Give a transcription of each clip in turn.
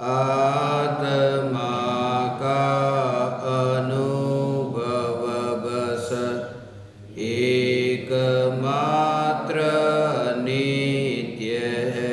आत्मा का अनुभव बस एकमात्र नित्य है।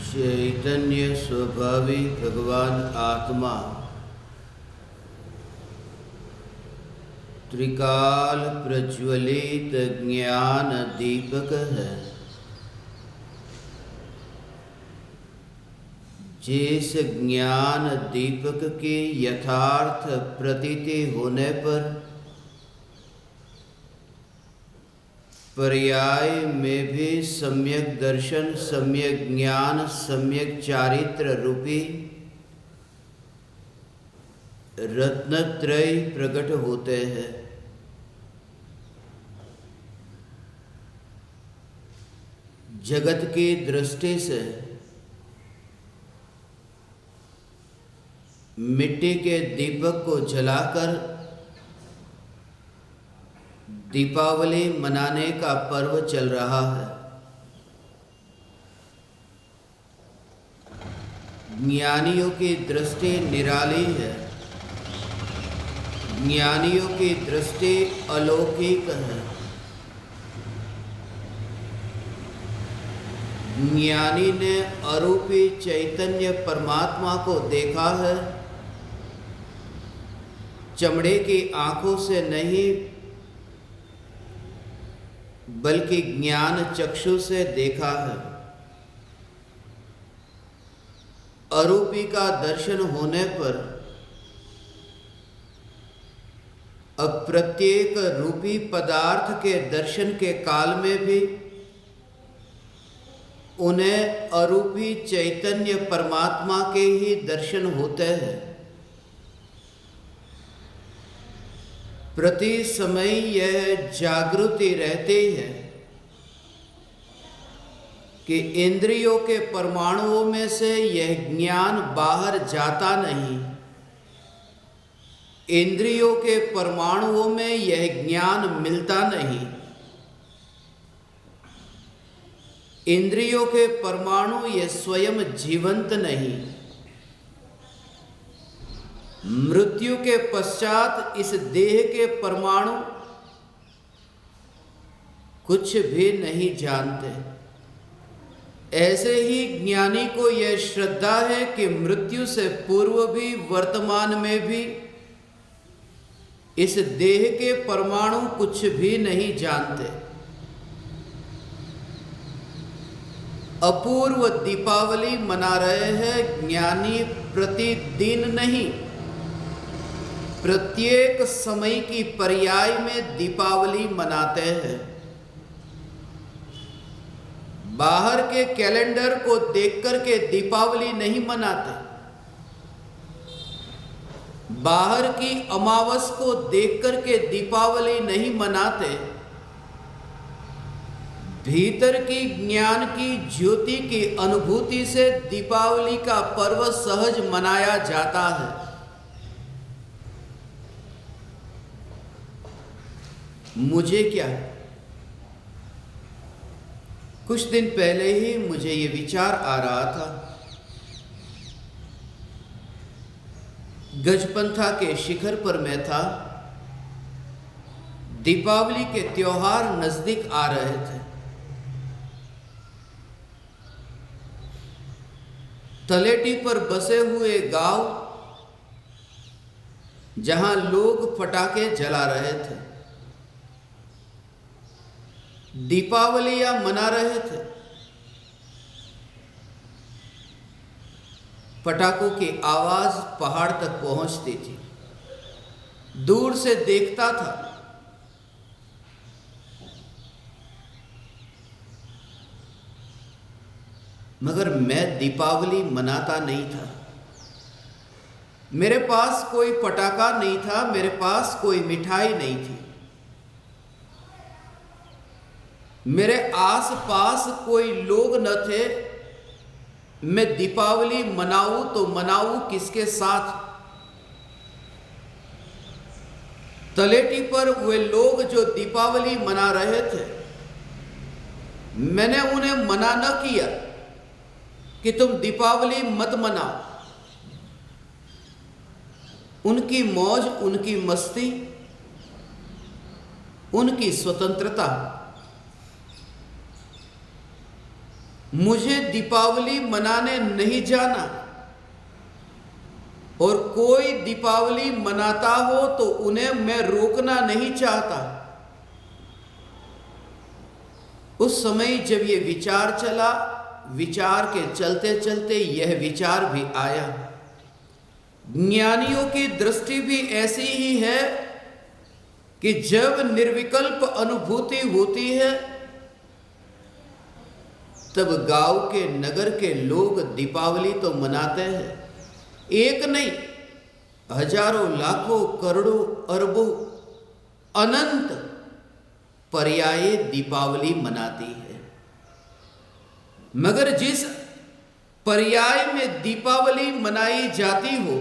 चैतन्य स्वभावी भगवान आत्मा त्रिकाल प्रज्वलित ज्ञान दीपक है। जिस ज्ञान दीपक के यथार्थ प्रतीति होने पर पर्याय में भी सम्यक दर्शन, सम्यक ज्ञान, सम्यक चारित्र रूपी रत्नत्रय प्रकट होते हैं। जगत की दृष्टि से मिट्टी के दीपक को जलाकर दीपावली मनाने का पर्व चल रहा है। ज्ञानियों की दृष्टि निराली है, ज्ञानियों की दृष्टि अलौकिक है। ज्ञानी ने अरूपी चैतन्य परमात्मा को देखा है, चमड़े की आंखों से नहीं बल्कि ज्ञान चक्षु से देखा है। अरूपी का दर्शन होने पर अब प्रत्येक रूपी पदार्थ के दर्शन के काल में भी उन्हें अरूपी चैतन्य परमात्मा के ही दर्शन होते हैं। प्रति समय यह जागृति रहती है कि इंद्रियों के परमाणुओं में से यह ज्ञान बाहर जाता नहीं, इंद्रियों के परमाणुओं में यह ज्ञान मिलता नहीं। इंद्रियों के परमाणु ये स्वयं जीवंत नहीं। मृत्यु के पश्चात इस देह के परमाणु कुछ भी नहीं जानते। ऐसे ही ज्ञानी को यह श्रद्धा है कि मृत्यु से पूर्व भी वर्तमान में भी इस देह के परमाणु कुछ भी नहीं जानते। अपूर्व दीपावली मना रहे हैं ज्ञानी, प्रतिदिन नहीं प्रत्येक समय की पर्याय में दीपावली मनाते हैं। बाहर के कैलेंडर को देख करके दीपावली नहीं मनाते, बाहर की अमावस को देख करके दीपावली नहीं मनाते। भीतर की ज्ञान की ज्योति की अनुभूति से दीपावली का पर्व सहज मनाया जाता है। मुझे क्या है, कुछ दिन पहले ही मुझे ये विचार आ रहा था गजपंथा के शिखर पर मैं था। दीपावली के त्योहार नजदीक आ रहे थे। तलेटी पर बसे हुए गांव जहां लोग पटाखे जला रहे थे, दीपावलियां मना रहे थे। पटाखों की आवाज पहाड़ तक पहुंचती थी। दूर से देखता था, मगर मैं दीपावली मनाता नहीं था। मेरे पास कोई पटाखा नहीं था, मेरे पास कोई मिठाई नहीं थी, मेरे आस पास कोई लोग न थे। मैं दीपावली मनाऊं तो मनाऊं किसके साथ? तलेटी पर वे लोग जो दीपावली मना रहे थे, मैंने उन्हें मना न किया कि तुम दीपावली मत मनाओ। उनकी मौज, उनकी मस्ती, उनकी स्वतंत्रता। मुझे दीपावली मनाने नहीं जाना, और कोई दीपावली मनाता हो तो उन्हें मैं रोकना नहीं चाहता। उस समय जब ये विचार चला, विचार के चलते चलते यह विचार भी आया। ज्ञानियों की दृष्टि भी ऐसी ही है कि जब निर्विकल्प अनुभूति होती है, तब गांव के, नगर के लोग दीपावली तो मनाते हैं। एक नहीं, हजारों, लाखों, करोड़ों, अरबों, अनंत पर्याय दीपावली मनाती है। मगर जिस पर्याय में दीपावली मनाई जाती हो,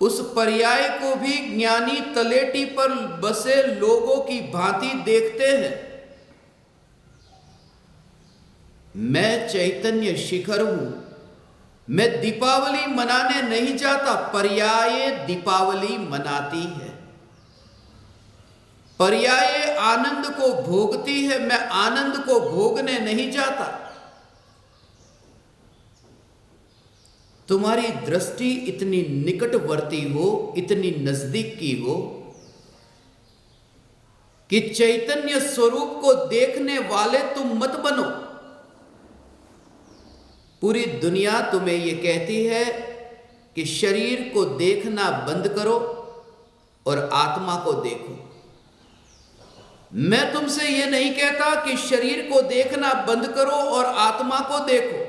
उस पर्याय को भी ज्ञानी तलेटी पर बसे लोगों की भांति देखते हैं। मैं चैतन्य शिखर हूं, मैं दीपावली मनाने नहीं जाता, पर्याय दीपावली मनाती है। पर्याय आनंद को भोगती है, मैं आनंद को भोगने नहीं जाता। तुम्हारी दृष्टि इतनी निकटवर्ती हो, इतनी नजदीक की हो कि चैतन्य स्वरूप को देखने वाले तुम मत बनो। पूरी दुनिया तुम्हें यह कहती है कि शरीर को देखना बंद करो और आत्मा को देखो। मैं तुमसे यह नहीं कहता कि शरीर को देखना बंद करो और आत्मा को देखो।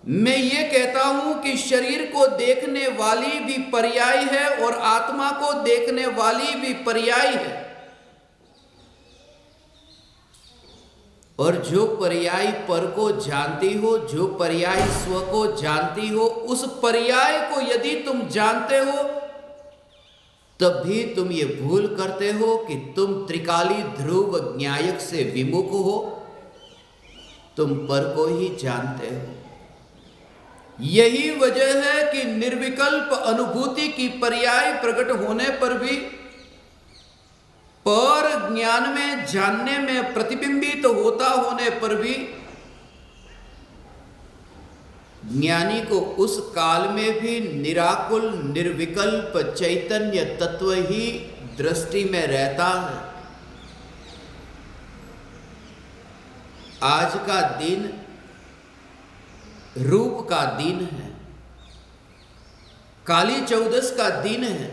मैं ये कहता हूं कि शरीर को देखने वाली भी पर्याय है और आत्मा को देखने वाली भी पर्याय है। और जो पर्याय पर को जानती हो, जो पर्याय स्व को जानती हो, उस पर्याय को यदि तुम जानते हो, तब भी तुम ये भूल करते हो कि तुम त्रिकाली ध्रुव न्यायक से विमुख हो। तुम पर को ही जानते हो। यही वजह है कि निर्विकल्प अनुभूति की पर्याय प्रकट होने पर भी, पर ज्ञान में, जानने में प्रतिबिंबित होता होने पर भी, ज्ञानी को उस काल में भी निराकुल निर्विकल्प चैतन्य तत्व ही दृष्टि में रहता है। आज का दिन रूप का दिन है, काली चौदस का दिन है,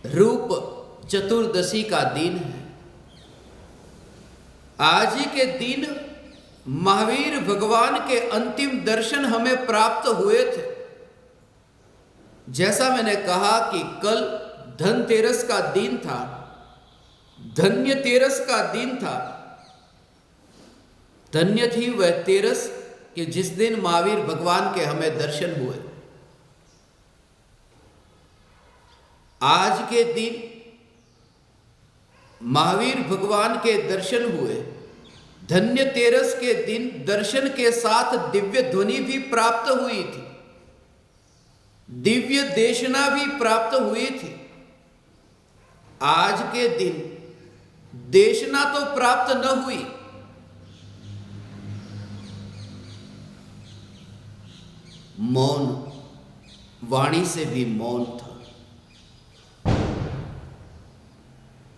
रूप चतुर्दशी का दिन है। आज ही के दिन महावीर भगवान के अंतिम दर्शन हमें प्राप्त हुए थे। जैसा मैंने कहा कि कल धनतेरस का दिन था, धन्य तेरस का दिन था। धन्य थी वह तेरस कि जिस दिन महावीर भगवान के हमें दर्शन हुए। आज के दिन महावीर भगवान के दर्शन हुए, धन्यतेरस के दिन दर्शन के साथ दिव्य ध्वनि भी प्राप्त हुई थी, दिव्य देशना भी प्राप्त हुई थी। आज के दिन देशना तो प्राप्त न हुई, मौन, वाणी से भी मौन था।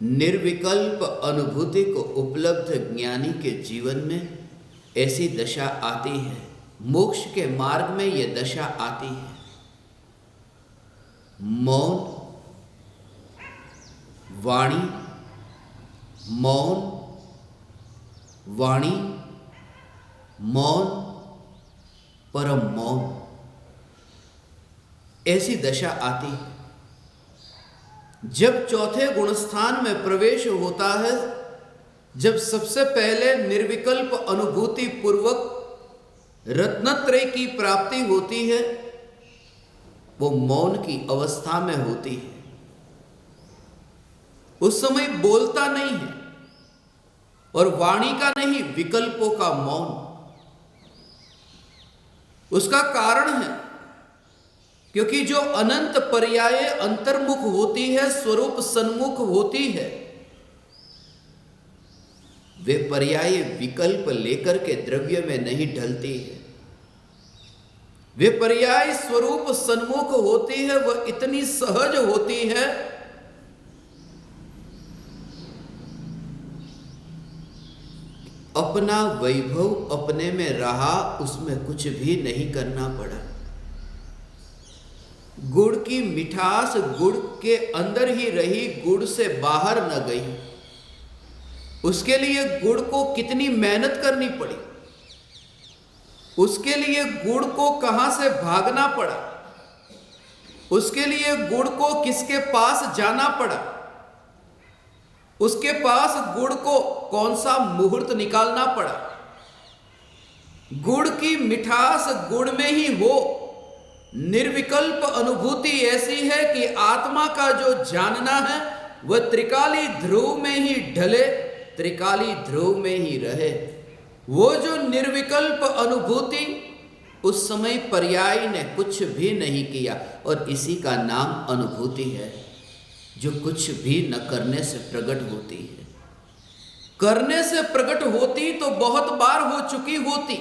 निर्विकल्प अनुभूति को उपलब्ध ज्ञानी के जीवन में ऐसी दशा आती है, मोक्ष के मार्ग में यह दशा आती है। मौन, वाणी, मौन, वाणी, मौन, परम मौन, ऐसी दशा आती है। जब चौथे गुणस्थान में प्रवेश होता है, जब सबसे पहले निर्विकल्प अनुभूति पूर्वक रत्नत्रय की प्राप्ति होती है, वो मौन की अवस्था में होती है। उस समय बोलता नहीं है और वाणी का नहीं, विकल्पों का मौन। उसका कारण है क्योंकि जो अनंत पर्याय अंतर्मुख होती है, स्वरूप सन्मुख होती है, वे पर्याय विकल्प लेकर के द्रव्य में नहीं ढलती है। वे पर्याय स्वरूप सन्मुख होती है, वह इतनी सहज होती है अपना वैभव अपने में रहा, उसमें कुछ भी नहीं करना पड़ा। गुड़ की मिठास गुड़ के अंदर ही रही, गुड़ से बाहर न गई। उसके लिए गुड़ को कितनी मेहनत करनी पड़ी, उसके लिए गुड़ को कहां से भागना पड़ा, उसके लिए गुड़ को किसके पास जाना पड़ा, उसके पास गुड़ को कौन सा मुहूर्त निकालना पड़ा। गुड़ की मिठास गुड़ में ही हो। निर्विकल्प अनुभूति ऐसी है कि आत्मा का जो जानना है वह त्रिकाली ध्रुव में ही ढले, त्रिकाली ध्रुव में ही रहे। वो जो निर्विकल्प अनुभूति, उस समय पर्याय ने कुछ भी नहीं किया, और इसी का नाम अनुभूति है, जो कुछ भी न करने से प्रकट होती है। करने से प्रकट होती तो बहुत बार हो चुकी होती,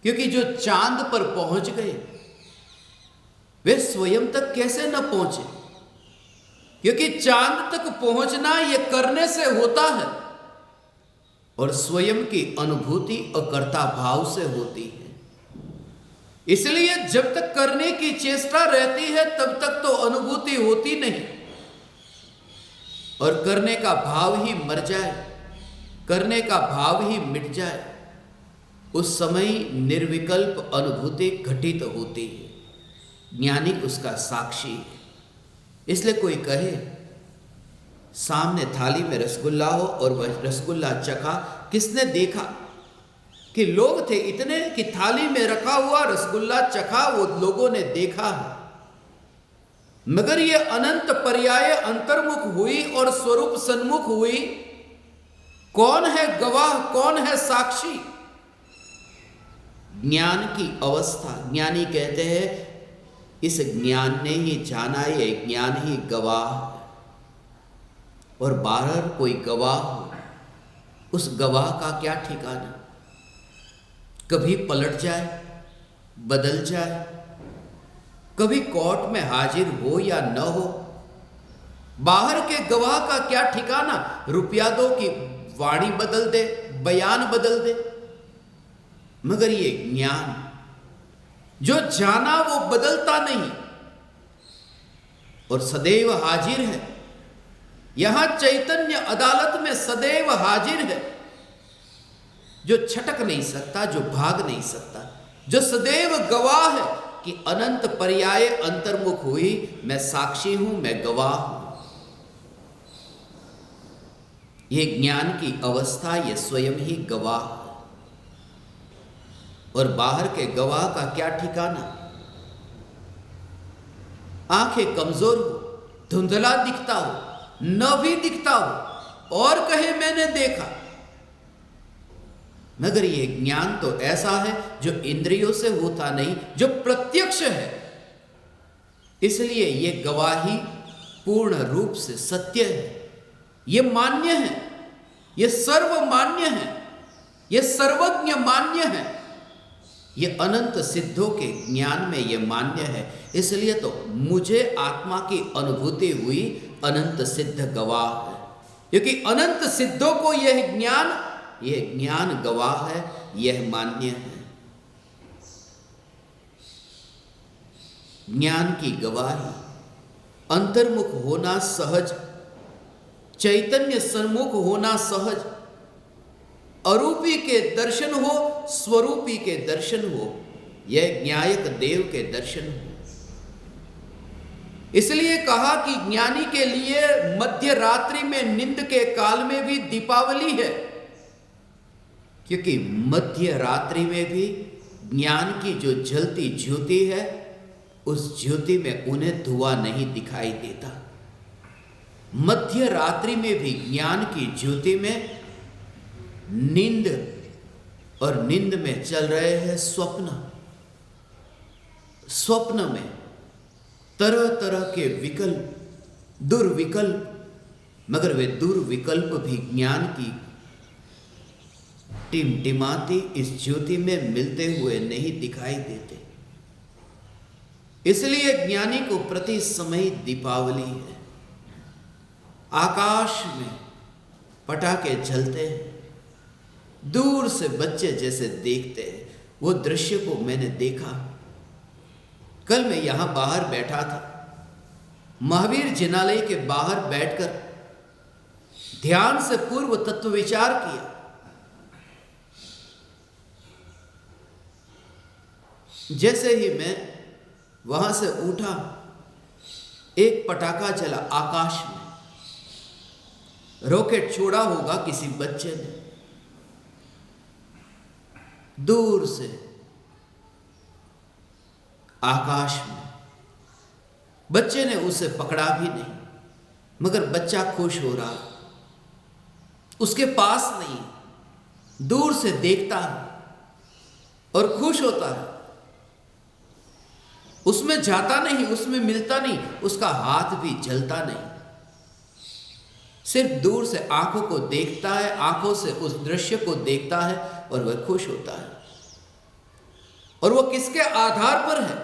क्योंकि जो चांद पर पहुंच गए वे स्वयं तक कैसे न पहुंचे, क्योंकि चांद तक पहुंचना यह करने से होता है, और स्वयं की अनुभूति अकर्ता भाव से होती है। इसलिए जब तक करने की चेष्टा रहती है तब तक तो अनुभूति होती नहीं, और करने का भाव ही मर जाए, करने का भाव ही मिट जाए, उस समय निर्विकल्प अनुभूति घटित होती है। ज्ञानी उसका साक्षी है। इसलिए कोई कहे सामने थाली में रसगुल्ला हो और वह रसगुल्ला चखा, किसने देखा कि लोग थे इतने कि थाली में रखा हुआ रसगुल्ला चखा, वो लोगों ने देखा है। मगर ये अनंत पर्याय अंतर्मुख हुई और स्वरूप सन्मुख हुई। कौन है गवाह, कौन है साक्षी? ज्ञान की अवस्था। ज्ञानी कहते हैं इस ज्ञान ने ही जाना, ये ज्ञान ही गवाह है। और बाहर कोई गवाह हो, उस गवाह का क्या ठिकाना? कभी पलट जाए, बदल जाए, कभी कोर्ट में हाजिर हो या न हो। बाहर के गवाह का क्या ठिकाना? रुपया दो कि वाणी बदल दे, बयान बदल दे। मगर ये ज्ञान जो जाना वो बदलता नहीं और सदैव हाजिर है। यहां चैतन्य अदालत में सदैव हाजिर है, जो छटक नहीं सकता, जो भाग नहीं सकता, जो सदैव गवाह है कि अनंत पर्याय अंतर्मुख हुई, मैं साक्षी हूं, मैं गवाह हूं। यह ज्ञान की अवस्था, यह स्वयं ही गवाह है। और बाहर के गवाह का क्या ठिकाना? आंखें कमजोर हो, धुंधला दिखता हो, न भी दिखता हो और कहे मैंने देखा, मगर ये ज्ञान तो ऐसा है जो इंद्रियों से होता नहीं, जो प्रत्यक्ष है। इसलिए ये गवाही पूर्ण रूप से सत्य है, ये मान्य है, ये सर्वमान्य है, ये सर्वज्ञ मान्य है, ये अनंत सिद्धों के ज्ञान में ये मान्य है। इसलिए तो मुझे आत्मा की अनुभूति हुई अनंत सिद्ध गवाह है, क्योंकि अनंत सिद्धों को यह ज्ञान गवाह है, यह मान्य है। ज्ञान की गवाही, अंतर्मुख होना सहज, चैतन्य सन्मुख होना सहज, अरूपी के दर्शन हो, स्वरूपी के दर्शन हो, यह ज्ञायक देव के दर्शन हो। इसलिए कहा कि ज्ञानी के लिए मध्य रात्रि में नींद के काल में भी दीपावली है, क्योंकि मध्य रात्रि में भी ज्ञान की जो जलती ज्योति है, उस ज्योति में उन्हें धुआं नहीं दिखाई देता। मध्य रात्रि में भी ज्ञान की ज्योति में नींद, और नींद में चल रहे हैं स्वप्न। स्वप्न में तरह तरह के विकल्प, दुर्विकल्प, मगर वे दुर्विकल्प भी ज्ञान की टिमटिमाती इस ज्योति में मिलते हुए नहीं दिखाई देते। इसलिए ज्ञानी को प्रति समय दीपावली है। आकाश में पटाखे जलते हैं, दूर से बच्चे जैसे देखते हैं, वो दृश्य को मैंने देखा। कल मैं यहां बाहर बैठा था, महावीर जिनालय के बाहर बैठकर ध्यान से पूर्व तत्व विचार किया। जैसे ही मैं वहां से उठा, एक पटाखा चला आकाश में। रॉकेट छोड़ा होगा किसी बच्चे ने, दूर से आकाश में। बच्चे ने उसे पकड़ा भी नहीं, मगर बच्चा खुश हो रहा, उसके पास नहीं, दूर से देखता है और खुश होता है। उसमें जाता नहीं, उसमें मिलता नहीं, उसका हाथ भी जलता नहीं, सिर्फ दूर से आंखों को देखता है, आंखों से उस दृश्य को देखता है और वह खुश होता है। और वो किसके आधार पर है?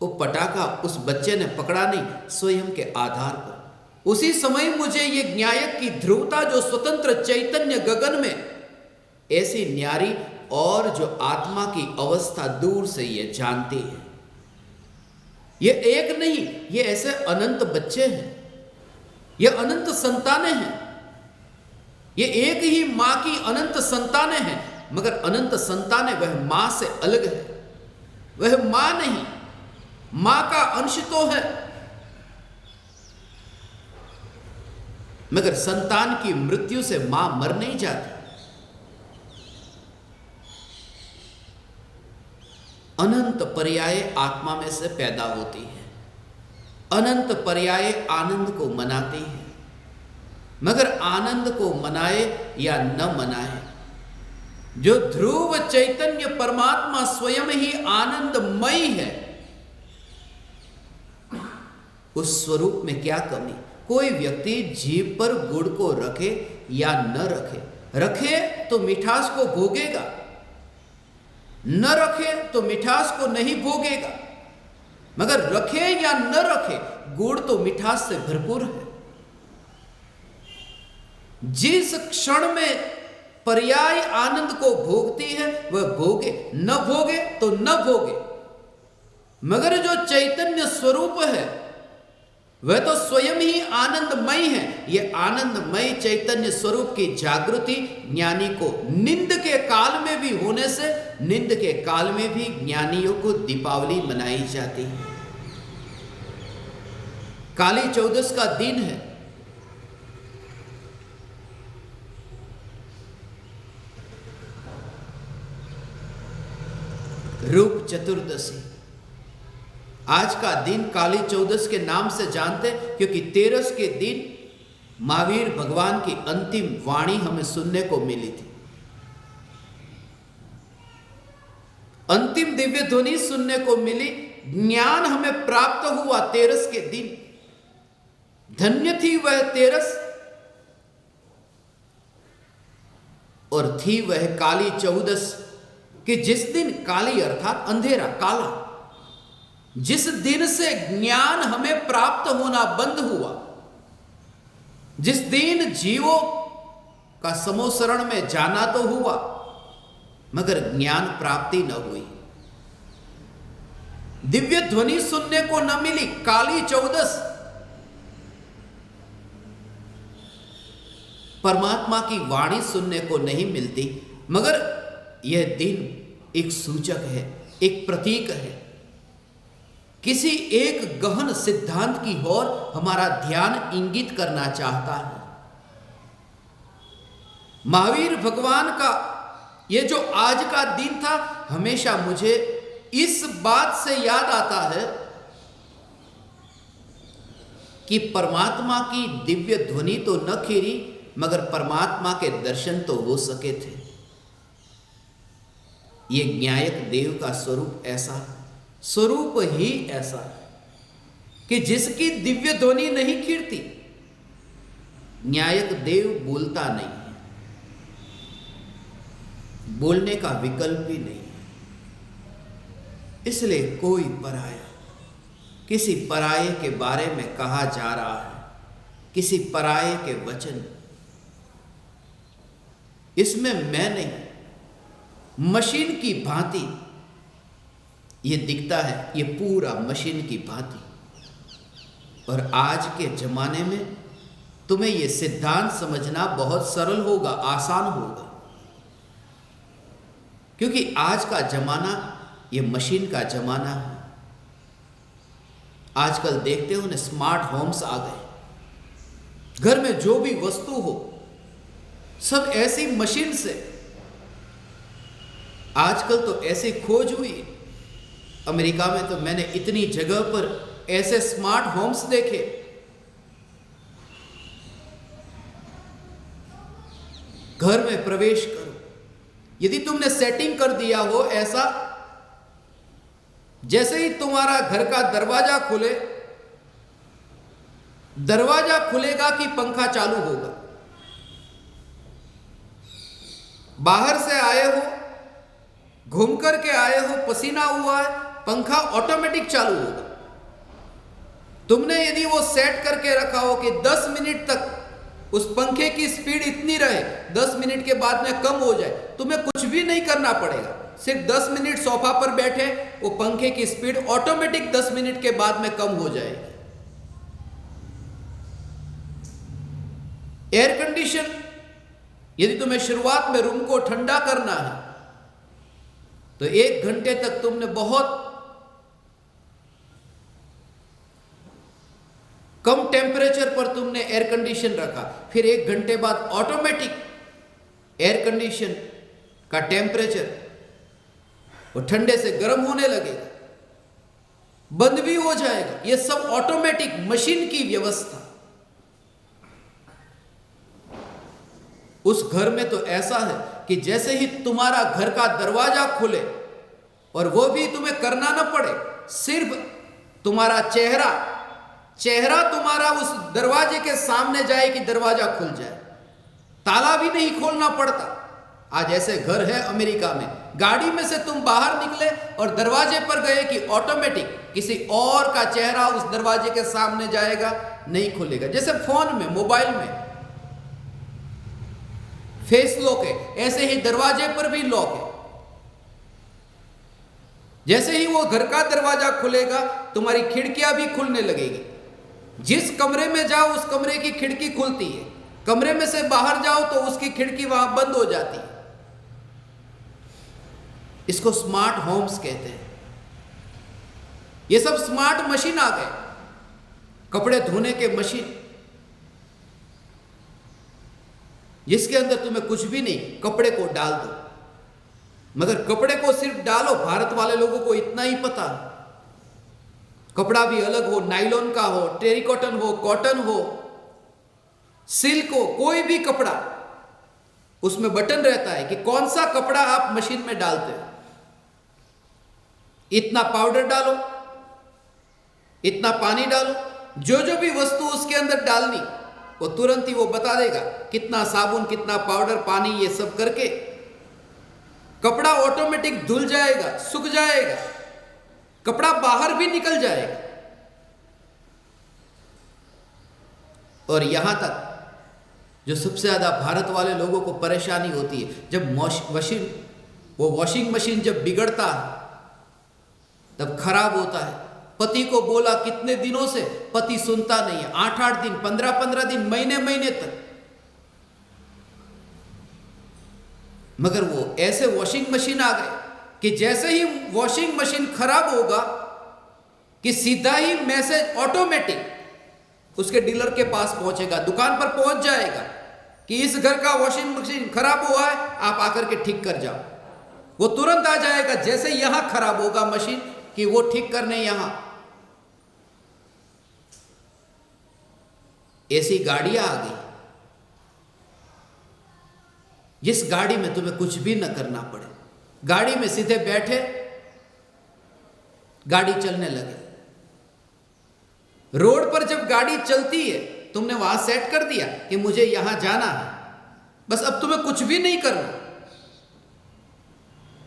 वो पटाखा उस बच्चे ने पकड़ा नहीं, स्वयं के आधार पर। उसी समय मुझे ये न्यायक की ध्रुवता, जो स्वतंत्र चैतन्य गगन में ऐसी न्यारी और जो आत्मा की अवस्था दूर से ये जानती है। ये एक नहीं, ये ऐसे अनंत बच्चे हैं, ये अनंत संतानें हैं। ये एक ही मां की अनंत संतानें हैं, मगर अनंत संतानें वह मां से अलग है। वह मां नहीं, मां का अंश तो है, मगर संतान की मृत्यु से मां मर नहीं जाती। अनंत पर्याय आत्मा में से पैदा होती है, अनंत पर्याय आनंद को मनाती है। मगर आनंद को मनाए या न मनाए, जो ध्रुव चैतन्य परमात्मा स्वयं ही आनंदमयी है, उस स्वरूप में क्या कमी? कोई व्यक्ति जीभ पर गुड़ को रखे या न रखे, रखे तो मिठास को भोगेगा, न रखे तो मिठास को नहीं भोगेगा। मगर रखे या न रखे, गुड़ तो मिठास से भरपूर है। जिस क्षण में पर्याय आनंद को भोगती है वह भोगे, न भोगे तो न भोगे। मगर जो चैतन्य स्वरूप है वह तो स्वयं ही आनंदमय है। यह आनंदमय चैतन्य स्वरूप की जागृति ज्ञानी को निंद के काल में भी होने से, निंद के काल में भी ज्ञानियों को दीपावली मनाई जाती है। काली चौदस का दिन है। रूप चतुर्दशी, आज का दिन काली चौदस के नाम से जानते, क्योंकि तेरस के दिन महावीर भगवान की अंतिम वाणी हमें सुनने को मिली थी। अंतिम दिव्य ध्वनि सुनने को मिली, ज्ञान हमें प्राप्त हुआ तेरस के दिन। धन्य थी वह तेरस और थी वह काली चौदस, कि जिस दिन, काली अर्थात अंधेरा, काला, जिस दिन से ज्ञान हमें प्राप्त होना बंद हुआ, जिस दिन जीवों का समोसरण में जाना तो हुआ मगर ज्ञान प्राप्ति न हुई, दिव्य ध्वनि सुनने को न मिली, काली चौदस, परमात्मा की वाणी सुनने को नहीं मिलती। मगर यह दिन एक सूचक है, एक प्रतीक है, किसी एक गहन सिद्धांत की ओर हमारा ध्यान इंगित करना चाहता है। महावीर भगवान का यह जो आज का दिन था, हमेशा मुझे इस बात से याद आता है कि परमात्मा की दिव्य ध्वनि तो न खीरी, मगर परमात्मा के दर्शन तो हो सके थे। ये न्यायक देव का स्वरूप ऐसा, स्वरूप ही ऐसा कि जिसकी दिव्य ध्वनि नहीं खीरती, न्यायक देव बोलता नहीं है, बोलने का विकल्प ही नहीं है। इसलिए कोई पराया, किसी पराये के बारे में कहा जा रहा है, किसी पराये के वचन, इसमें मैं नहीं, मशीन की भांति ये दिखता है, ये पूरा मशीन की भांति। और आज के जमाने में तुम्हें ये सिद्धांत समझना बहुत सरल होगा, आसान होगा, क्योंकि आज का जमाना ये मशीन का जमाना है। आजकल देखते हो ना, स्मार्ट होम्स आ गए, घर में जो भी वस्तु हो सब ऐसी मशीन से। आजकल तो ऐसी खोज हुई, अमेरिका में तो मैंने इतनी जगह पर ऐसे स्मार्ट होम्स देखे, घर में प्रवेश करो, यदि तुमने सेटिंग कर दिया हो ऐसा, जैसे ही तुम्हारा घर का दरवाजा खुले, दरवाजा खुलेगा कि पंखा चालू होगा। बाहर से आए हो, घूम कर के आए हो, पसीना हुआ है, पंखा ऑटोमेटिक चालू होगा। तुमने यदि वो सेट करके रखा हो कि 10 मिनट तक उस पंखे की स्पीड इतनी रहे, 10 मिनट के बाद में कम हो जाए, तुम्हें कुछ भी नहीं करना पड़ेगा, सिर्फ 10 मिनट सोफा पर बैठे, वो पंखे की स्पीड ऑटोमेटिक 10 मिनट के बाद में कम हो जाएगी। एयर कंडीशन, यदि तुम्हें शुरुआत में रूम को ठंडा करना है तो 1 घंटे तक तुमने बहुत कम टेम्परेचर पर तुमने एयर कंडीशन रखा, फिर 1 घंटे बाद ऑटोमेटिक एयर कंडीशन का टेम्परेचर वो ठंडे से गर्म होने लगेगा, बंद भी हो जाएगा। ये सब ऑटोमेटिक मशीन की व्यवस्था। उस घर में तो ऐसा है कि जैसे ही तुम्हारा घर का दरवाजा खुले, और वो भी तुम्हें करना ना पड़े, सिर्फ तुम्हारा चेहरा तुम्हारा उस दरवाजे के सामने जाए कि दरवाजा खुल जाए, ताला भी नहीं खोलना पड़ता। आज ऐसे घर है अमेरिका में, गाड़ी में से तुम बाहर निकले और दरवाजे पर गए कि ऑटोमेटिक किसी और का चेहरा उस दरवाजे के सामने जाएगा, नहीं खुलेगा। जैसे फोन में, मोबाइल में फेस लॉक है, ऐसे ही दरवाजे पर भी लॉक है। जैसे ही वो घर का दरवाजा खुलेगा, तुम्हारी खिड़कियां भी खुलने लगेगी। जिस कमरे में जाओ उस कमरे की खिड़की खुलती है, कमरे में से बाहर जाओ तो उसकी खिड़की वहां बंद हो जाती है। इसको स्मार्ट होम्स कहते हैं। ये सब स्मार्ट मशीन आ गए, कपड़े धोने के मशीन, जिसके अंदर तुम्हें कुछ भी नहीं, कपड़े को डाल दो। मगर कपड़े को सिर्फ डालो, भारत वाले लोगों को इतना ही पता, कपड़ा भी अलग हो, नायलॉन का हो, टेरिकॉटन हो, कॉटन हो, सिल्क हो, कोई भी कपड़ा, उसमें बटन रहता है कि कौन सा कपड़ा आप मशीन में डालते हो। इतना पाउडर डालो, इतना पानी डालो, जो जो भी वस्तु उसके अंदर डालनी वो तुरंत ही वो बता देगा, कितना साबुन, कितना पाउडर, पानी, ये सब करके कपड़ा ऑटोमेटिक धुल जाएगा, सूख जाएगा, कपड़ा बाहर भी निकल जाएगा। और यहां तक जो सबसे ज्यादा भारत वाले लोगों को परेशानी होती है, जब वॉशिंग मशीन जब बिगड़ता है, तब खराब होता है। पति को बोला कितने दिनों से, पति सुनता नहीं है, 8-8 दिन, 15-15 दिन, महीने तक। मगर वो ऐसे वॉशिंग मशीन आ गए कि जैसे ही वॉशिंग मशीन खराब होगा कि सीधा ही मैसेज ऑटोमेटिक उसके डीलर के पास पहुंचेगा, दुकान पर पहुंच जाएगा कि इस घर का वॉशिंग मशीन खराब हुआ है, आप आकर के ठीक कर जाओ। वो तुरंत आ जाएगा जैसे यहां खराब होगा मशीन कि वो ठीक करने यहां। ऐसी गाड़ियां आ गई जिस गाड़ी में तुम्हें कुछ भी न करना पड़े, गाड़ी में सीधे बैठे, गाड़ी चलने लगे। रोड पर जब गाड़ी चलती है, तुमने वहां सेट कर दिया कि मुझे यहां जाना है, बस अब तुम्हें कुछ भी नहीं करना।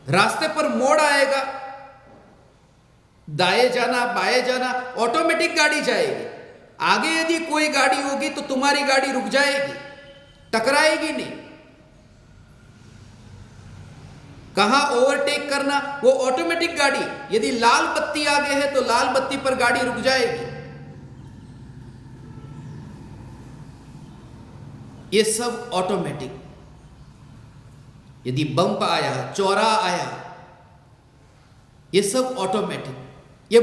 रास्ते पर मोड़ आएगा, दाएं जाना, बाएं जाना, ऑटोमेटिक गाड़ी जाएगी। आगे यदि कोई गाड़ी होगी तो तुम्हारी गाड़ी रुक जाएगी, टकराएगी नहीं। कहां ओवरटेक करना, वो ऑटोमेटिक गाड़ी, यदि लाल बत्ती आगे है तो लाल बत्ती पर गाड़ी रुक जाएगी। ये सब ऑटोमेटिक। यदि बम्प आया, चौराहा आया, ये सब ऑटोमेटिक। ये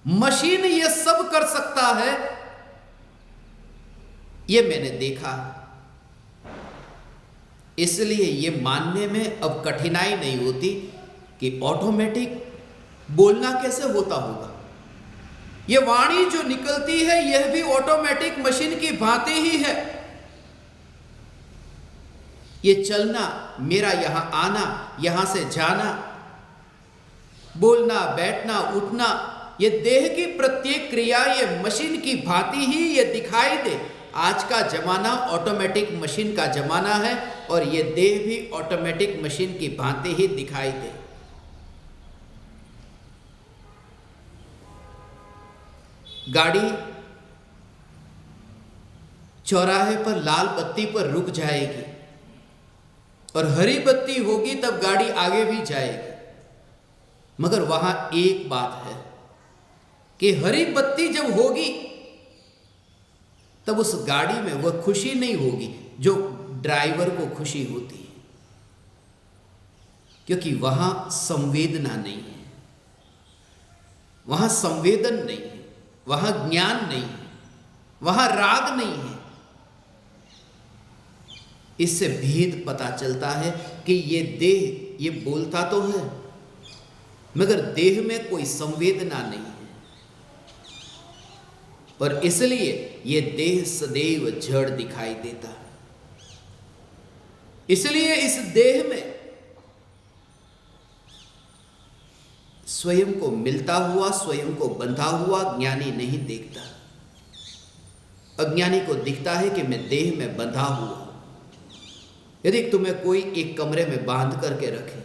मशीन ये सब कर सकता है, ये मैंने देखा। इसलिए ये मानने में अब कठिनाई नहीं होती कि ऑटोमेटिक बोलना कैसे होता होगा। ये वाणी जो निकलती है यह भी ऑटोमेटिक मशीन की भांति ही है। ये चलना, मेरा यहां आना, यहां से जाना, बोलना, बैठना, उठना, ये देह की प्रत्येक क्रिया ये मशीन की भांति ही ये दिखाई दे। आज का जमाना ऑटोमेटिक मशीन का जमाना है और ये देह भी ऑटोमेटिक मशीन की भांति ही दिखाई दे। गाड़ी चौराहे पर लाल बत्ती पर रुक जाएगी और हरी बत्ती होगी तब गाड़ी आगे भी जाएगी। मगर वहां एक बात है कि हरी बत्ती जब होगी तब उस गाड़ी में वह खुशी नहीं होगी जो ड्राइवर को खुशी होती है, क्योंकि वहां संवेदना नहीं है, वहां संवेदन नहीं है, वहां ज्ञान नहीं है, वहां राग नहीं है। इससे भेद पता चलता है कि ये देह ये बोलता तो है मगर देह में कोई संवेदना नहीं है, और इसलिए ये देह सदैव जड़ दिखाई देता है। इसलिए इस देह में स्वयं को मिलता हुआ, स्वयं को बंधा हुआ ज्ञानी नहीं देखता। अज्ञानी को दिखता है कि मैं देह में बंधा हुआ। यदि तुम्हें कोई एक कमरे में बांध करके रखे,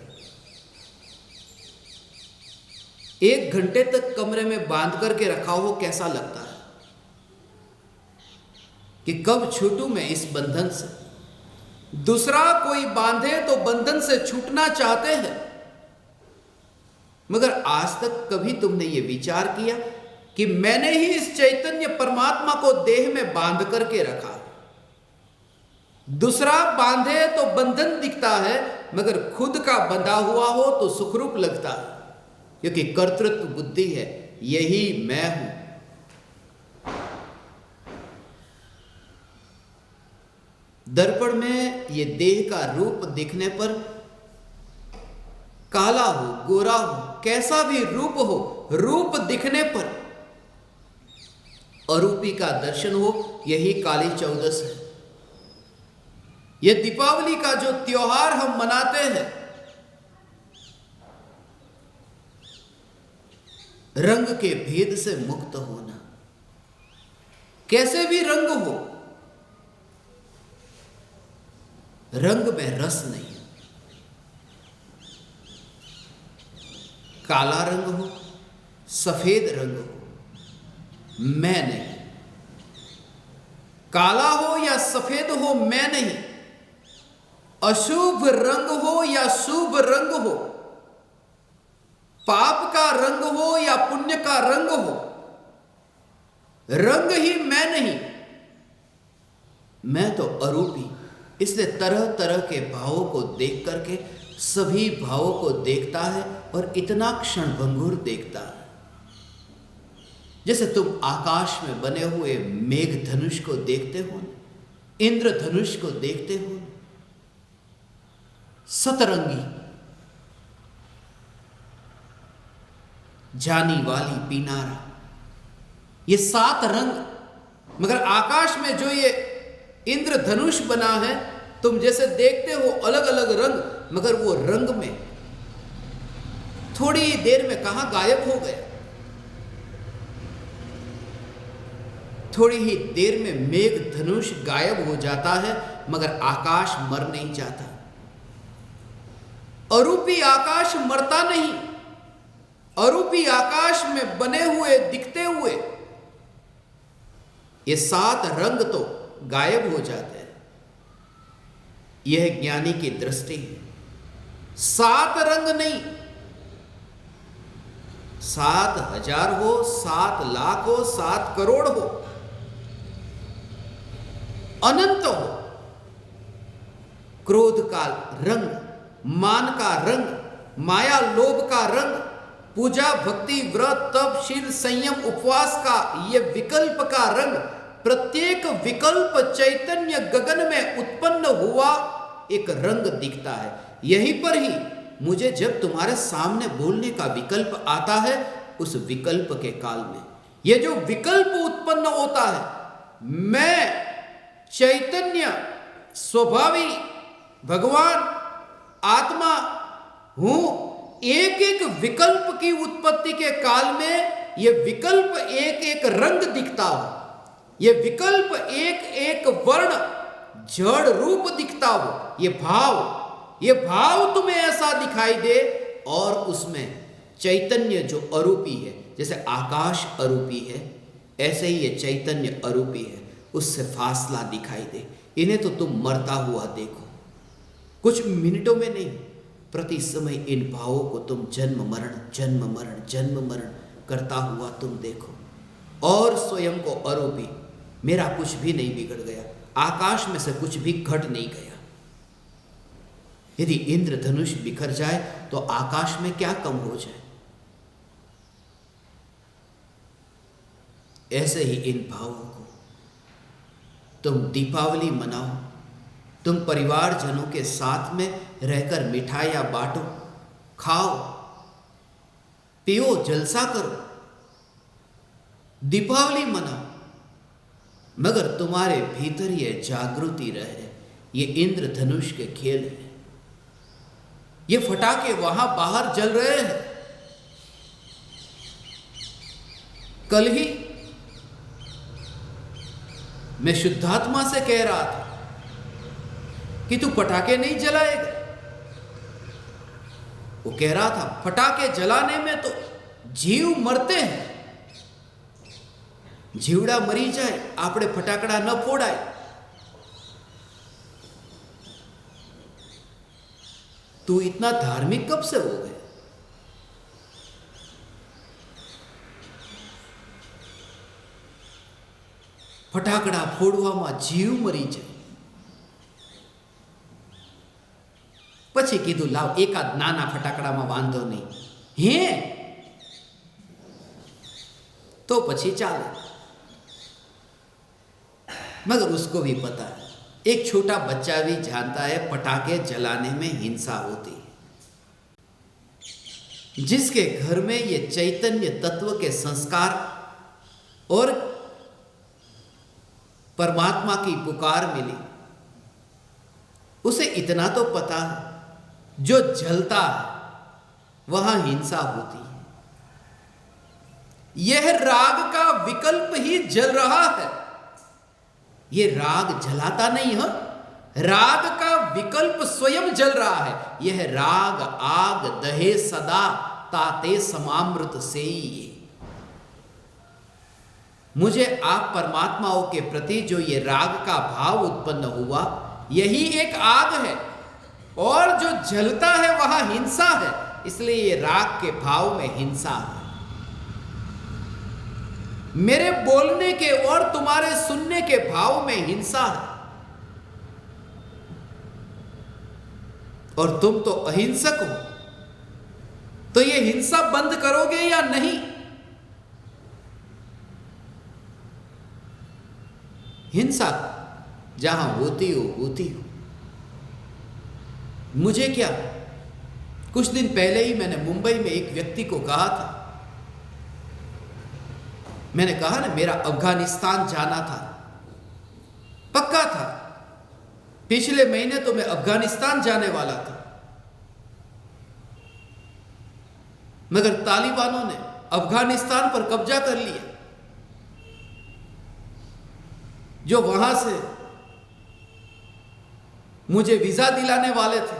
1 घंटे तक कमरे में बांध करके रखा हो, कैसा लगता है कि कब छूटूं मैं इस बंधन से। दूसरा कोई बांधे तो बंधन से छूटना चाहते हैं, मगर आज तक कभी तुमने ये विचार किया कि मैंने ही इस चैतन्य परमात्मा को देह में बांध करके रखा। दूसरा बांधे तो बंधन दिखता है, मगर खुद का बंधा हुआ हो तो सुखरूप लगता है, क्योंकि कर्तृत्व बुद्धि है, यही मैं हूं। दर्पण में ये देह का रूप दिखने पर, काला हो, गोरा हो, कैसा भी रूप हो, रूप दिखने पर अरूपी का दर्शन हो, यही काली चौदस है। यह दीपावली का जो त्योहार हम मनाते हैं, रंग के भेद से मुक्त होना। कैसे भी रंग हो, रंग में रस नहीं। काला रंग हो, सफेद रंग हो, मैं नहीं। काला हो या सफेद हो, मैं नहीं। अशुभ रंग हो या शुभ रंग हो, पाप का रंग हो या पुण्य का रंग हो, रंग ही मैं नहीं। मैं तो अरूपी। इसलिए तरह तरह के भावों को देख करके सभी भावों को देखता है और इतना क्षणभंगुर देखता है। जैसे तुम आकाश में बने हुए मेघ धनुष को देखते हो, इंद्र धनुष को देखते हो, सतरंगी, जानी वाली पीनारा, ये 7 रंग। मगर आकाश में जो ये इंद्र धनुष बना है, तुम जैसे देखते हो अलग अलग रंग, मगर वो रंग में थोड़ी ही देर में कहां गायब हो गया। थोड़ी ही देर में मेघ धनुष गायब हो जाता है, मगर आकाश मर नहीं जाता। अरूपी आकाश मरता नहीं। अरूपी आकाश में बने हुए दिखते हुए ये 7 रंग तो गायब हो जाते हैं। यह ज्ञानी की दृष्टि है। 7 रंग नहीं, 7,000 हो, 7 लाख हो, 7 करोड़ हो, अनंत हो। क्रोध का रंग, मान का रंग, माया लोभ का रंग, पूजा भक्ति व्रत तप शील संयम उपवास का ये विकल्प का रंग, प्रत्येक विकल्प चैतन्य गगन में उत्पन्न हुआ एक रंग दिखता है। यहीं पर ही मुझे जब तुम्हारे सामने बोलने का विकल्प आता है, उस विकल्प के काल में ये जो विकल्प उत्पन्न होता है, मैं चैतन्य स्वभावी भगवान आत्मा हूं, एक एक विकल्प की उत्पत्ति के काल में ये विकल्प एक एक रंग दिखता हो, ये विकल्प एक एक वर्ण जड़ रूप दिखता हो, ये भाव तुम्हें ऐसा दिखाई दे, और उसमें चैतन्य जो अरूपी है, जैसे आकाश अरूपी है, ऐसे ही ये चैतन्य अरूपी है, उससे फासला दिखाई दे। इन्हें तो तुम मरता हुआ देखो, कुछ मिनटों में नहीं, प्रति समय इन भावों को तुम जन्म मरण जन्म मरण जन्म मरण करता हुआ तुम देखो, और स्वयं को अरूपी, मेरा कुछ भी नहीं बिगड़ गया, आकाश में से कुछ भी घट नहीं गया। यदि इंद्रधनुष बिखर जाए तो आकाश में क्या कम हो जाए। ऐसे ही इन भावों को तुम दीपावली मनाओ, तुम परिवारजनों के साथ में रहकर मिठाइयां बांटो, खाओ पियो, जलसा करो, दीपावली मनाओ, मगर तुम्हारे भीतर ये जागृति रहे। ये इंद्रधनुष के खेल है, ये फटाके वहां बाहर जल रहे हैं। कल ही मैं शुद्धात्मा से कह रहा था कि तू पटाखे नहीं जलाएगा। वो कह रहा था पटाखे जलाने में तो जीव मरते हैं, जीवड़ा मरी जाए आपने फटाकड़ा न फोड़ाए। तू इतना धार्मिक कब से हो गया? फटाकड़ा फोड़वामां जीव मरी जाए। પછી કીધું લાવ એકાદ નાના ફટાકડામાં વાંધો નહીં હે तो પછી ચાલે। मगर उसको भी पता है, एक छोटा बच्चा भी जानता है पटाखे जलाने में हिंसा होती है। जिसके घर में ये चैतन्य तत्व के संस्कार और परमात्मा की पुकार मिली, उसे इतना तो पता है जो जलता है वहां हिंसा होती है। यह राग का विकल्प ही जल रहा है। यह राग जलाता नहीं है, राग का विकल्प स्वयं जल रहा है। यह राग आग दहे सदा ताते समामृत से ही। मुझे आप परमात्माओं के प्रति जो ये राग का भाव उत्पन्न हुआ, यही एक आग है, और जो जलता है वहां हिंसा है, इसलिए ये राग के भाव में हिंसा है। मेरे बोलने के और तुम्हारे सुनने के भाव में हिंसा है, और तुम तो अहिंसक हो, तो ये हिंसा बंद करोगे या नहीं? हिंसा जहां होती हो होती हो। मुझे क्या, कुछ दिन पहले ही मैंने मुंबई में एक व्यक्ति को कहा था, मैंने कहा ना मेरा अफगानिस्तान जाना था, पक्का था, पिछले महीने तो मैं अफगानिस्तान जाने वाला था, मगर तालिबानों ने अफगानिस्तान पर कब्जा कर लिया। जो वहां से मुझे वीजा दिलाने वाले थे,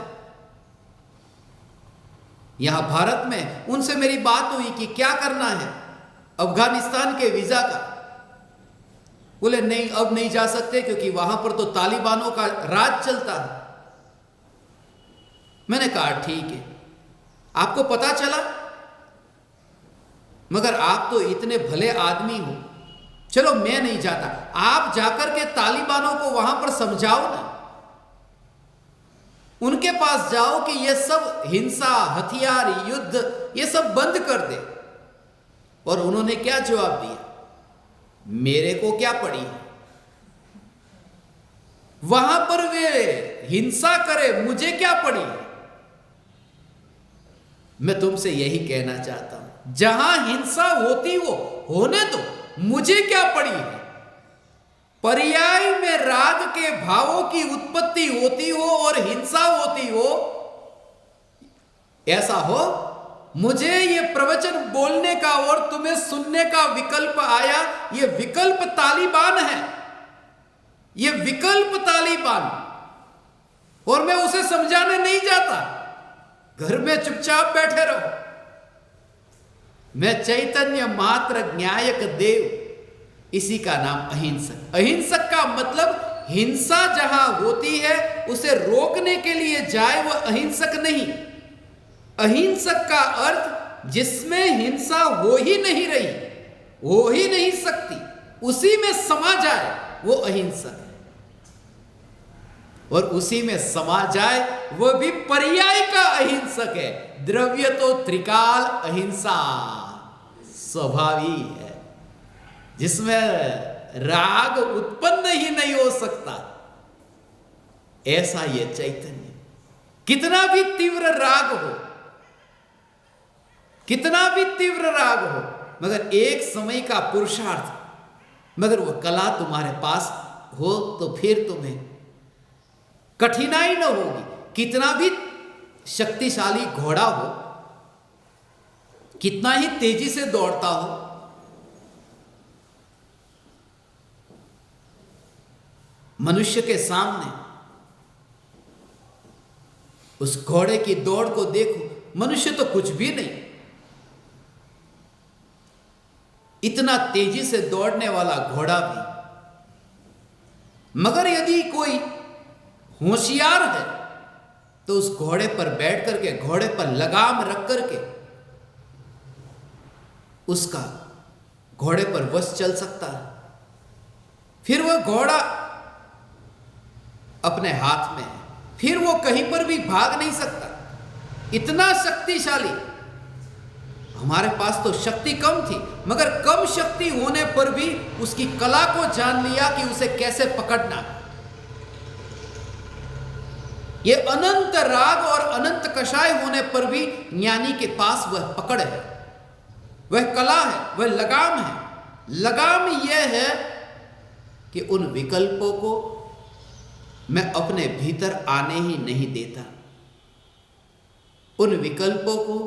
यहां भारत में उनसे मेरी बात हुई कि क्या करना है अफगानिस्तान के वीजा का। बोले नहीं, अब नहीं जा सकते क्योंकि वहां पर तो तालिबानों का राज चलता है। मैंने कहा ठीक है, आपको पता चला, मगर आप तो इतने भले आदमी हो, चलो मैं नहीं जाता, आप जाकर के तालिबानों को वहां पर समझाओ ना, उनके पास जाओ कि ये सब हिंसा, हथियार, युद्ध ये सब बंद कर दे। और उन्होंने क्या जवाब दिया, मेरे को क्या पड़ी, वहां पर वे हिंसा करे, मुझे क्या पड़ी। मैं तुमसे यही कहना चाहता हूं, जहां हिंसा होती हो होने दो, मुझे क्या पड़ी है। पर्याय में राग के भावों की उत्पत्ति होती हो और हिंसा होती हो, ऐसा हो, मुझे ये प्रवचन बोलने का और तुम्हें सुनने का विकल्प आया, ये विकल्प तालिबान है, ये विकल्प तालिबान, और मैं उसे समझाने नहीं जाता, घर में चुपचाप बैठे रहो। मैं चैतन्य मात्र न्यायक देव, इसी का नाम अहिंसक। अहिंसक का मतलब हिंसा जहां होती है उसे रोकने के लिए जाए, वह अहिंसक नहीं। अहिंसक का अर्थ जिसमें हिंसा हो ही नहीं रही, हो ही नहीं सकती, उसी में समा जाए, वो अहिंसक है। और उसी में समा जाए वह भी पर्याय का अहिंसक है। द्रव्य तो त्रिकाल अहिंसा स्वभावी है, जिसमें राग उत्पन्न ही नहीं हो सकता, ऐसा ये चैतन्य। कितना भी तीव्र राग हो, कितना भी तीव्र राग हो, मगर एक समय का पुरुषार्थ, मगर वह कला तुम्हारे पास हो तो फिर तुम्हें कठिनाई न होगी। कितना भी शक्तिशाली घोड़ा हो, कितना ही तेजी से दौड़ता हो, मनुष्य के सामने उस घोड़े की दौड़ को देखो, मनुष्य तो कुछ भी नहीं, इतना तेजी से दौड़ने वाला घोड़ा भी। मगर यदि कोई होशियार है तो उस घोड़े पर बैठ करके, घोड़े पर लगाम रख करके उसका घोड़े पर वश चल सकता है। फिर वह घोड़ा अपने हाथ में है, फिर वो कहीं पर भी भाग नहीं सकता, इतना शक्तिशाली। हमारे पास तो शक्ति कम थी, मगर कम शक्ति होने पर भी उसकी कला को जान लिया कि उसे कैसे पकड़ना। ये अनंत राग और अनंत कषाय होने पर भी ज्ञानी के पास वह पकड़ है, वह कला है, वह लगाम है। लगाम यह है कि उन विकल्पों को मैं अपने भीतर आने ही नहीं देता, उन विकल्पों को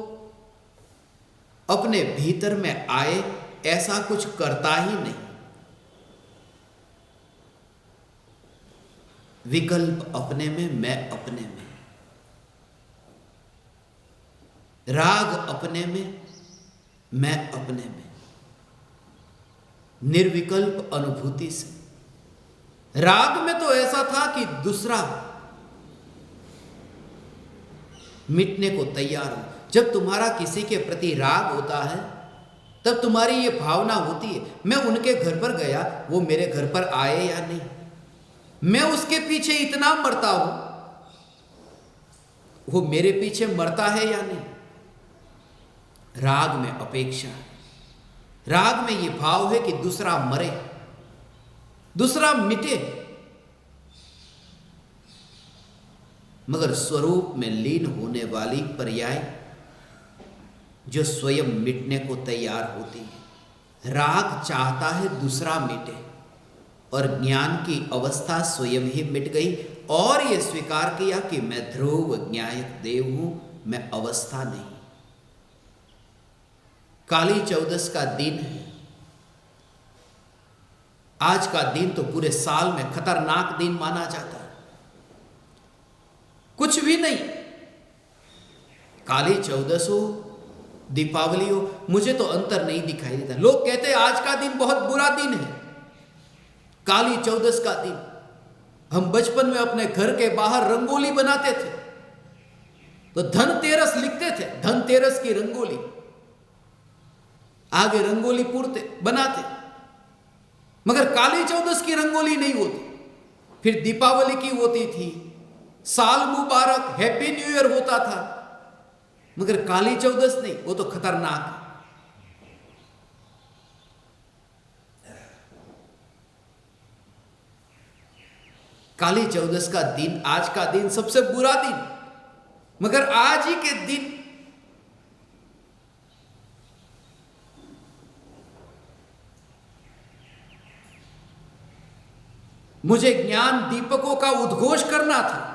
अपने भीतर में आए ऐसा कुछ करता ही नहीं। विकल्प अपने में, मैं अपने में, राग अपने में, मैं अपने में, निर्विकल्प अनुभूति से। राग में तो ऐसा था कि दूसरा मिटने को तैयार हो। जब तुम्हारा किसी के प्रति राग होता है तब तुम्हारी ये भावना होती है, मैं उनके घर पर गया, वो मेरे घर पर आए या नहीं, मैं उसके पीछे इतना मरता हूं, वो मेरे पीछे मरता है या नहीं। राग में अपेक्षा है, राग में ये भाव है कि दूसरा मरे, दूसरा मिटे। मगर स्वरूप में लीन होने वाली पर्याय जो स्वयं मिटने को तैयार होती है। राग चाहता है दूसरा मिटे, और ज्ञान की अवस्था स्वयं ही मिट गई और यह स्वीकार किया कि मैं ध्रुव ज्ञायक देव हूं, मैं अवस्था नहीं। काली चौदस का दिन है। आज का दिन तो पूरे साल में खतरनाक दिन माना जाता है। कुछ भी नहीं, काली चौदस हो, दीपावली हो, मुझे तो अंतर नहीं दिखाई देता। लोग कहते हैं आज का दिन बहुत बुरा दिन है, काली चौदस का दिन। हम बचपन में अपने घर के बाहर रंगोली बनाते थे तो धनतेरस लिखते थे, धनतेरस की रंगोली, आगे रंगोली पूरते बनाते, मगर काली चौदस की रंगोली नहीं होती। फिर दीपावली की होती थी, साल मुबारक, हैप्पी न्यू ईयर होता था, मगर काली चौदस नहीं, वो तो खतरनाक है। काली चौदस का दिन, आज का दिन सबसे बुरा दिन, मगर आज ही के दिन मुझे ज्ञान दीपकों का उद्घोष करना था।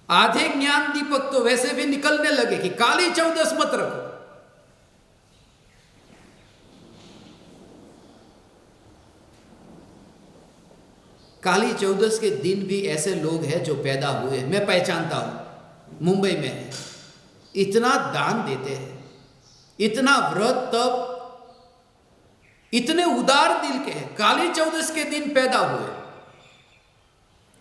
आधे ज्ञान दीपक तो वैसे भी निकलने लगे कि काली चौदस मत रखो। काली चौदस के दिन भी ऐसे लोग हैं जो पैदा हुए, मैं पहचानता हूं, मुंबई में है, इतना दान देते हैं, इतना व्रत तप, इतने उदार दिल के हैं, काली चौदस के दिन पैदा हुए।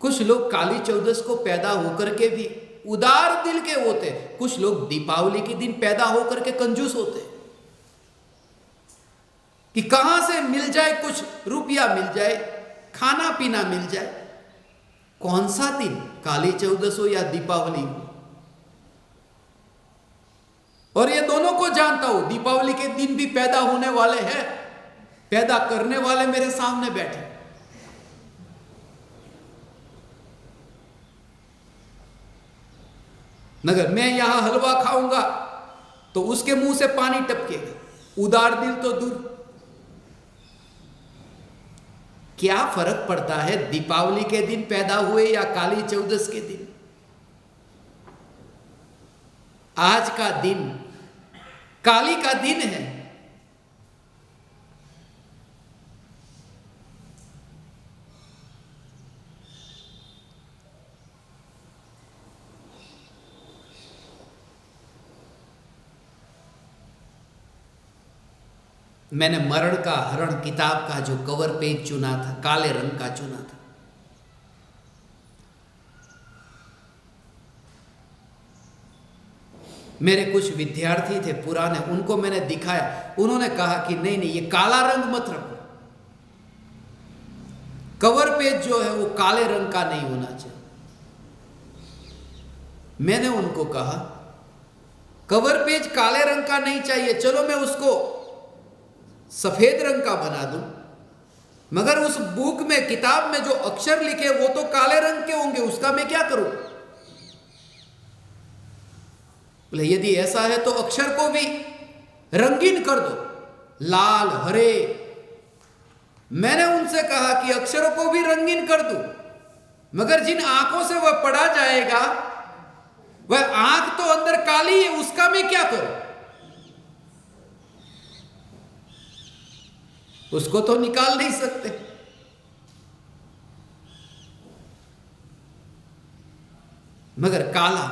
कुछ लोग काली चौदस को पैदा होकर के भी उदार दिल के होते, कुछ लोग दीपावली के दिन पैदा होकर के कंजूस होते कि कहां से मिल जाए, कुछ रुपया मिल जाए, खाना पीना मिल जाए। कौन सा दिन, काली चौदस हो या दीपावली हो? और ये दोनों को जानता हूं, दीपावली के दिन भी पैदा होने वाले हैं, पैदा करने वाले मेरे सामने बैठे। मगर मैं यहां हलवा खाऊंगा तो उसके मुंह से पानी टपकेगा, उदार दिल तो दूर। क्या फर्क पड़ता है दीपावली के दिन पैदा हुए या काली चौदस के दिन? आज का दिन काली का दिन है। मैंने मरण का हरण किताब का जो कवर पेज चुना था, काले रंग का चुना था। मेरे कुछ विद्यार्थी थे पुराने, उनको मैंने दिखाया, उन्होंने कहा कि नहीं नहीं, ये काला रंग मत रखो, कवर पेज जो है वो काले रंग का नहीं होना चाहिए। मैंने उनको कहा कवर पेज काले रंग का नहीं चाहिए, चलो मैं उसको सफेद रंग का बना दूं, मगर उस बुक में, किताब में जो अक्षर लिखे वो तो काले रंग के होंगे, उसका मैं क्या करूं? बोले यदि ऐसा है तो अक्षर को भी रंगीन कर दो, लाल हरे। मैंने उनसे कहा कि अक्षरों को भी रंगीन कर दूं, मगर जिन आंखों से वह पढ़ा जाएगा वह आंख तो अंदर काली है, उसका मैं क्या करूं? उसको तो निकाल नहीं सकते। मगर काला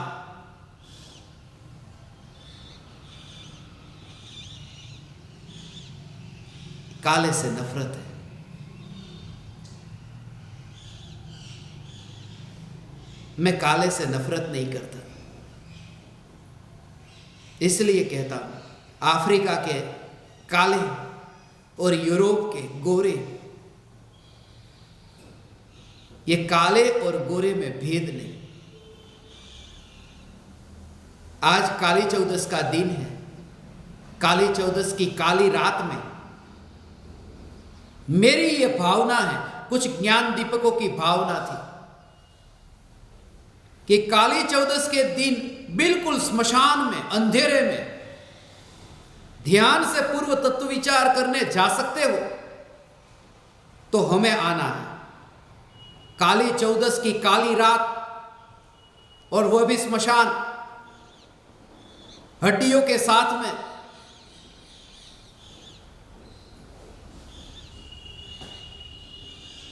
काले से नफरत है। मैं काले से नफरत नहीं करता, इसलिए कहता हूं अफ्रीका के काले और यूरोप के गोरे, ये काले और गोरे में भेद नहीं। आज काली चौदस का दिन है। काली चौदस की काली रात में मेरी ये भावना है, कुछ ज्ञान दीपकों की भावना थी कि काली चौदस के दिन बिल्कुल स्मशान में, अंधेरे में ध्यान से पूर्व तत्व विचार करने जा सकते हो तो हमें आना है। काली चौदस की काली रात और वह भी स्मशान, हड्डियों के साथ में।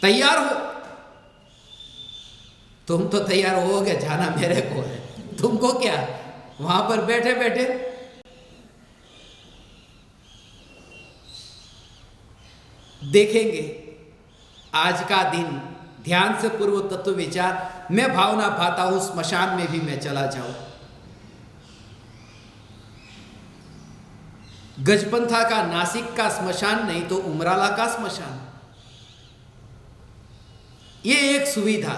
तैयार हो? तुम तो तैयार होगे, जाना मेरे को है, तुमको क्या? वहां पर बैठे बैठे देखेंगे आज का दिन, ध्यान से पूर्व तत्व विचार। मैं भावना पाता हूं स्मशान में भी मैं चला जाऊं। गजपंथा का नासिक का स्मशान नहीं तो उमराला का स्मशान, ये एक सुविधा।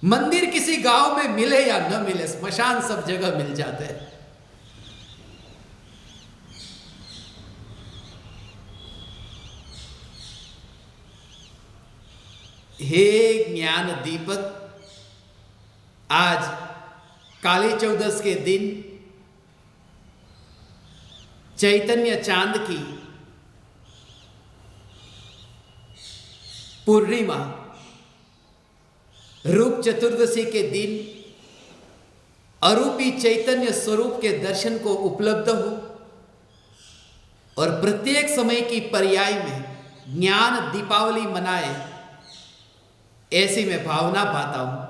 मंदिर किसी गांव में मिले या न मिले, स्मशान सब जगह मिल जाते हैं। हे ज्ञान दीपक, आज काली चौदस के दिन चैतन्य चांद की पूर्णिमा, रूप चतुर्दशी के दिन अरूपी चैतन्य स्वरूप के दर्शन को उपलब्ध हो और प्रत्येक समय की पर्याय में ज्ञान दीपावली मनाए, ऐसी मैं भावना पाता हूं।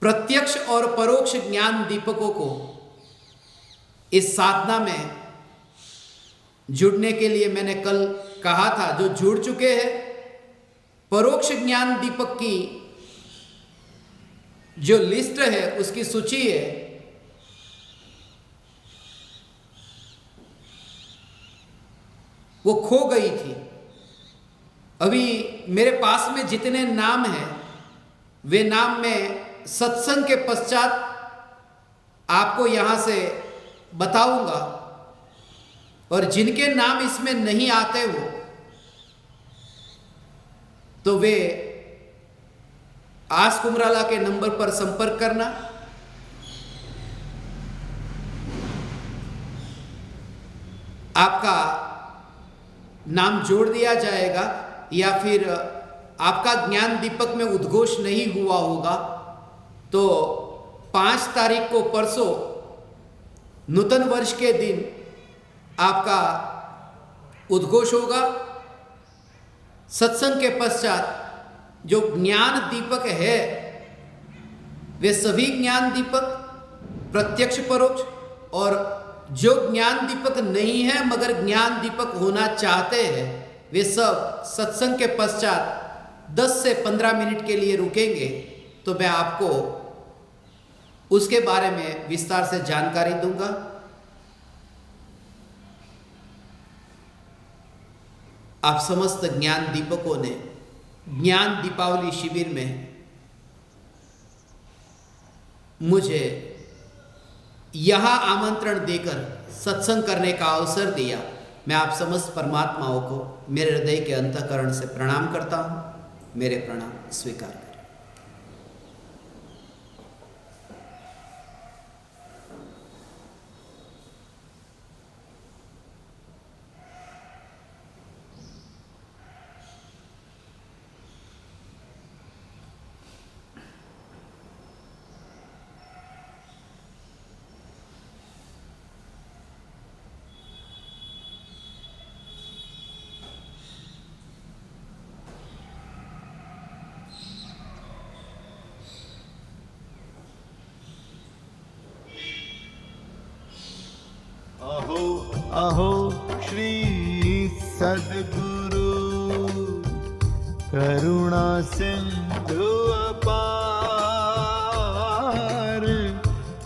प्रत्यक्ष और परोक्ष ज्ञान दीपकों को इस साधना में जुड़ने के लिए मैंने कल कहा था, जो जुड़ चुके हैं, परोक्ष ज्ञान दीपक की जो लिस्ट है, उसकी सूची है, वो खो गई थी। अभी मेरे पास में जितने नाम हैं, वे नाम मैं सत्संग के पश्चात आपको यहां से बताऊंगा, और जिनके नाम इसमें नहीं आते हो तो वे आस्क उमराला के नंबर पर संपर्क करना। आपका नाम जोड़ दिया जाएगा, या फिर आपका ज्ञान दीपक में उद्घोष नहीं हुआ होगा तो 5 तारीख को, परसों, नूतन वर्ष के दिन आपका उद्घोष होगा। सत्संग के पश्चात जो ज्ञान दीपक है, वे सभी ज्ञान दीपक, प्रत्यक्ष परोक्ष, और जो ज्ञान दीपक नहीं है मगर ज्ञान दीपक होना चाहते हैं, वे सब सत्संग के पश्चात 10 से 15 मिनट के लिए रुकेंगे, तो मैं आपको उसके बारे में विस्तार से जानकारी दूंगा। आप समस्त ज्ञान दीपकों ने ज्ञान दीपावली शिविर में मुझे यहां आमंत्रण देकर सत्संग करने का अवसर दिया। मैं आप समस्त परमात्माओं को मेरे हृदय के अंतःकरण से प्रणाम करता हूं। मेरे प्रणाम स्वीकार करें। सिंधु अपार,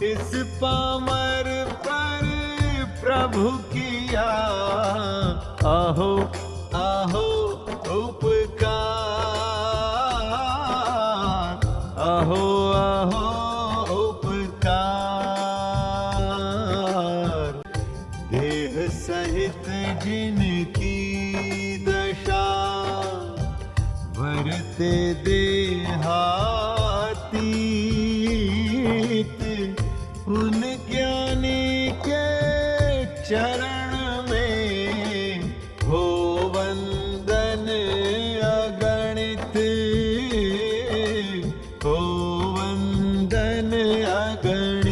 इस पामर पर प्रभु किया आहो आहो उपकार, आहो आहो उपकार। देह सहित जिनकी दशा, वरते देहातीत, उन ज्ञानी के चरण में हो वंदन अगणित, हो वंदन अगणित।